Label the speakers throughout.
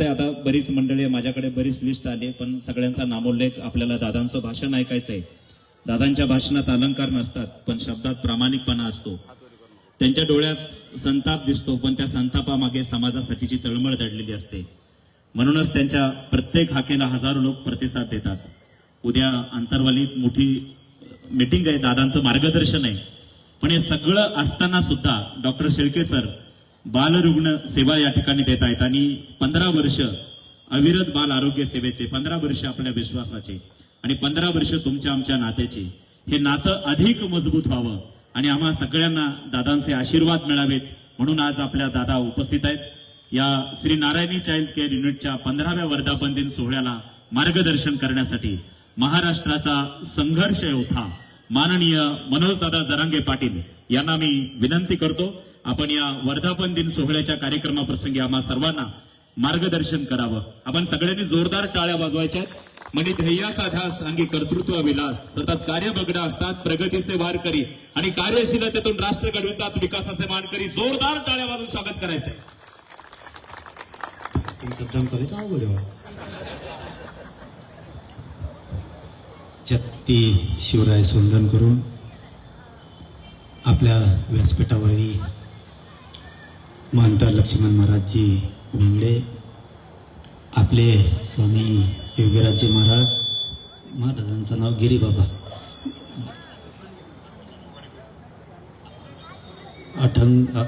Speaker 1: आता बरीच मंडळी माझ्याकडे बरीच लिस्ट आली, पण सगळ्यांचा नामोल्लेख आपल्याला दादांचं भाषण ऐकायचंय. दादांच्या भाषणात अलंकार नसतात, पण शब्दात प्रामाणिकपणा असतो. त्यांच्या डोळ्यात संताप दिसतो, पण त्या संतापामागे समाजासाठीची तळमळ दडलेली असते. म्हणूनच त्यांच्या प्रत्येक हाकेला हजारो लोक प्रतिसाद देतात. उद्या अंतरवालीत मोठी मीटिंग आहे, दादांचं मार्गदर्शन आहे. पण हे सगळं असताना सुद्धा डॉक्टर शेळके सर बालरुग्ण सेवा या ठिकाणी देत आहेत आणि 15 वर्ष अविरत बाल आरोग्य सेवेचे, 15 वर्ष आपल्या विश्वासाचे आणि 15 वर्ष तुमच्या आमच्या नात्याचे. हे नातं अधिक मजबूत व्हावं आणि आम्हा सगळ्यांना दादांचे आशीर्वाद मिळावेत म्हणून आज आपल्या दादा उपस्थित आहेत. या श्री नारायणी चाइल्ड केअर युनिटच्या 15व्या वर्धापन दिन सोहळ्याला मार्गदर्शन करण्यासाठी महाराष्ट्राचा संघर्ष योद्धा माननीय मनोजदादा जरांगे पाटील यांना मी विनंती करतो, आपण या वर्धापन दिन सोहळ्याच्या कार्यक्रमाप्रसंगी आम्हा सर्वांना मार्गदर्शन करावं. आपण सगळ्यांनी जोरदार टाळ्या वाजवायच्या. म्हणजे ध्येयाचा ध्यास अंगी कर्तृत्व विलास, सतत कार्य बगडा असतात प्रगतीचे वारकरी आणि कार्यशीलतेतून राष्ट्र घडवितात विकासाचे मानकरी. जोरदार टाळ्या वाजवून स्वागत करायचंय.
Speaker 2: मुद्दाम करायचं अवघड आहे. छत्ती शिवराय सुंदन करून आपल्या व्यासपीठावरही महंत लक्ष्मण महाराजजी भिंगडे, आपले स्वामी योगीराजजी महाराजांचं नाव गिरीबाबा,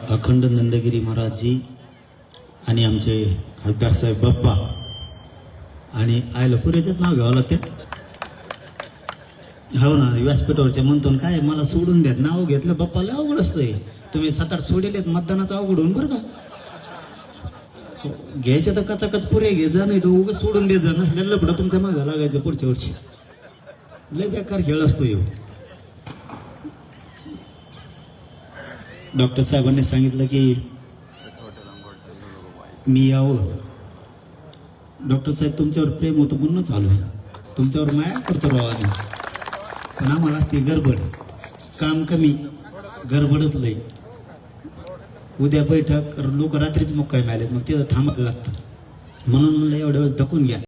Speaker 2: अखंड नंदगिरी महाराजजी आणि आमचे खासदार साहेब बाप्पा आणि आयला पुरेच्याच नाव घ्यावं लागते. हो ना, व्यासपीठावरचे म्हणतो काय मला सोडून द्या, नाव घेतलं बाप्पाला अवघड असतंय. तुम्ही 7-8 सोडेलेत मतदानाचं अवघड होऊन बरं का. घ्यायचे तर कचाकच पुरे घे जा, नाही तर उगाच सोडून दे जा. नसलेलं पुढं तुमच्या मागं लागायचं पुढच्या वर्षी. लय बेकार खेळ असतो येऊ. डॉक्टर साहेबांनी सांगितलं की मी यावं. डॉक्टर साहेब तुमच्यावर प्रेम होतं म्हणूनच आलो आहे, तुमच्यावर माया करतो राव आम्ही. पण आम्हाला असते गडबड, काम कमी, गडबडच लई. उद्या बैठक, लोक रात्रीच मुक्कामी आलेत, मग तिथं थांबायला लागतं. म्हणून म्हणलं एवढ्या वेळेस धकून घ्या.